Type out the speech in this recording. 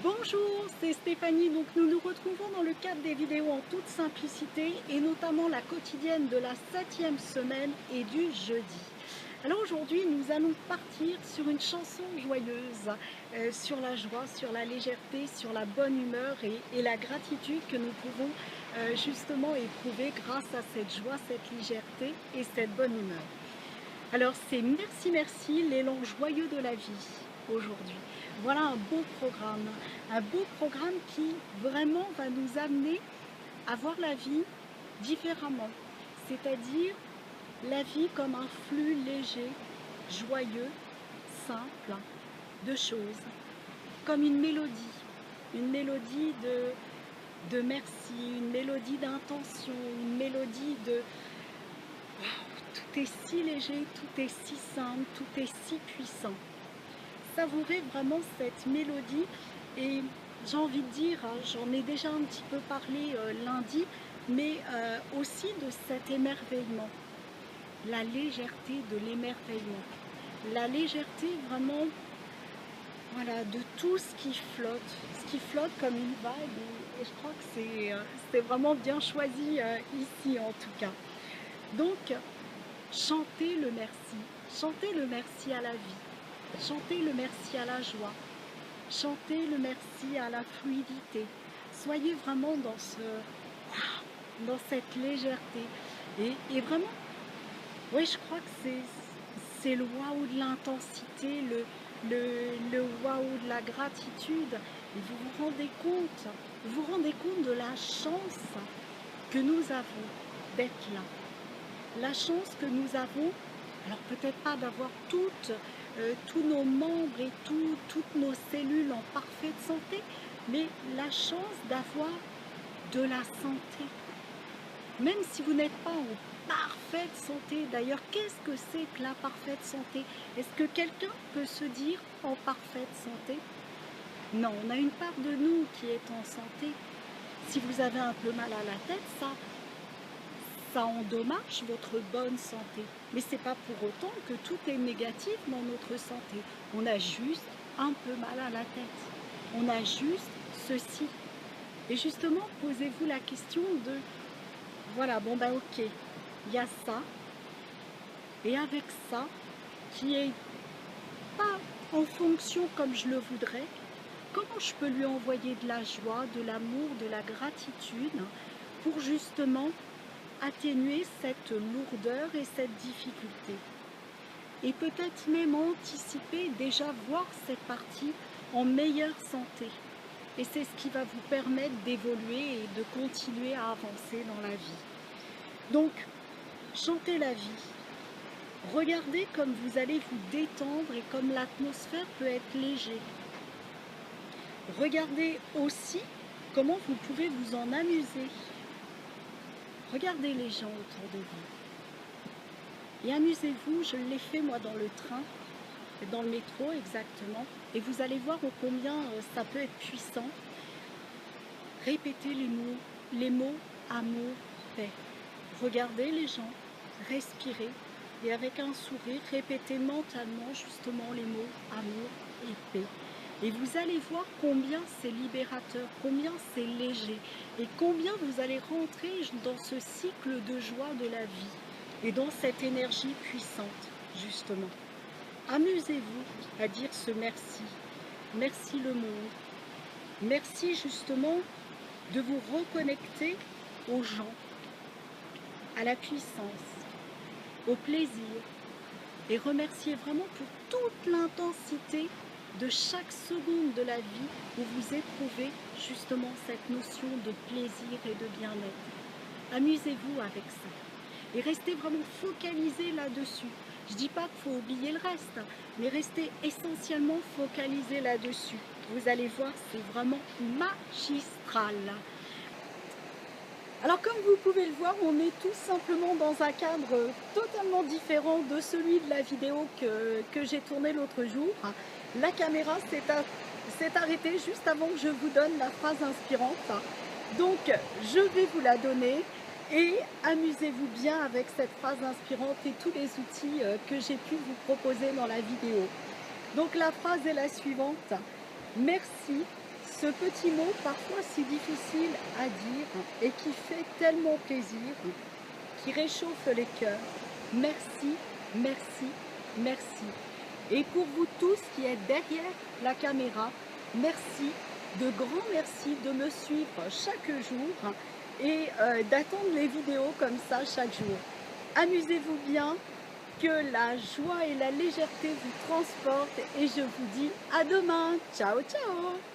Bonjour, c'est Stéphanie. Donc nous nous retrouvons dans le cadre des vidéos en toute simplicité et notamment la quotidienne de la 7e semaine et du jeudi. Alors aujourd'hui, nous allons partir sur une chanson joyeuse, sur la joie, sur la légèreté, sur la bonne humeur et la gratitude que nous pouvons justement éprouver grâce à cette joie, cette légèreté et cette bonne humeur. Alors c'est merci, merci, l'élan joyeux de la vie aujourd'hui. Voilà un beau programme qui vraiment va nous amener à voir la vie différemment. C'est-à-dire la vie comme un flux léger, joyeux, simple de choses, comme une mélodie de merci, une mélodie d'intention, une mélodie de tout est si léger, tout est si simple, tout est si puissant. Savourez vraiment cette mélodie et j'ai envie de dire, hein, j'en ai déjà un petit peu parlé lundi, mais aussi de cet émerveillement, la légèreté de l'émerveillement, la légèreté vraiment, voilà, de tout ce qui flotte comme une vague et je crois que c'est vraiment bien choisi ici en tout cas. Donc, chantez le merci à la vie. Chantez le merci à la joie, chantez le merci à la fluidité. Soyez vraiment dans cette légèreté. Et vraiment, oui, je crois que c'est le waouh de l'intensité, le waouh de la gratitude. Et vous vous rendez compte de la chance que nous avons d'être là. La chance que nous avons, alors peut-être pas d'avoir tous nos membres et toutes nos cellules en parfaite santé, mais la chance d'avoir de la santé. Même si vous n'êtes pas en parfaite santé, d'ailleurs, qu'est-ce que c'est que la parfaite santé? Est-ce que quelqu'un peut se dire en parfaite santé? Non, on a une part de nous qui est en santé. Si vous avez un peu mal à la tête, ça endommage votre bonne santé. Mais ce n'est pas pour autant que tout est négatif dans notre santé. On a juste un peu mal à la tête. On a juste ceci. Et justement, posez-vous la question de, voilà, bon ben ok, il y a ça. Et avec ça, qui est pas en fonction comme je le voudrais, comment je peux lui envoyer de la joie, de l'amour, de la gratitude pour justement atténuer cette lourdeur et cette difficulté. Et peut-être même anticiper, déjà voir cette partie en meilleure santé. Et c'est ce qui va vous permettre d'évoluer et de continuer à avancer dans la vie. Donc, chantez la vie. Regardez comme vous allez vous détendre et comme l'atmosphère peut être légère. Regardez aussi comment vous pouvez vous en amuser. Regardez les gens autour de vous et amusez-vous. Je l'ai fait moi dans le train, dans le métro exactement, et vous allez voir ô combien ça peut être puissant. Répétez les mots amour, paix. Regardez les gens, respirez et avec un sourire, répétez mentalement justement les mots amour et paix. Et vous allez voir combien c'est libérateur, combien c'est léger et combien vous allez rentrer dans ce cycle de joie de la vie et dans cette énergie puissante, justement. Amusez-vous à dire ce merci. Merci le monde. Merci justement de vous reconnecter aux gens, à la puissance, au plaisir et remerciez vraiment pour toute l'intensité de chaque seconde de la vie où vous éprouvez justement cette notion de plaisir et de bien-être. Amusez-vous avec ça et restez vraiment focalisé là-dessus. Je ne dis pas qu'il faut oublier le reste, mais restez essentiellement focalisé là-dessus. Vous allez voir, c'est vraiment magistral. Alors comme vous pouvez le voir, on est tout simplement dans un cadre totalement différent de celui de la vidéo que j'ai tournée l'autre jour. La caméra s'est arrêtée juste avant que je vous donne la phrase inspirante. Donc je vais vous la donner et amusez-vous bien avec cette phrase inspirante et tous les outils que j'ai pu vous proposer dans la vidéo. Donc la phrase est la suivante: merci ce petit mot parfois si difficile à dire et qui fait tellement plaisir, qui réchauffe les cœurs. Merci, merci, merci. Et pour vous tous qui êtes derrière la caméra, merci, de grands merci de me suivre chaque jour et d'attendre les vidéos comme ça chaque jour. Amusez-vous bien, que la joie et la légèreté vous transportent et je vous dis à demain. Ciao, ciao!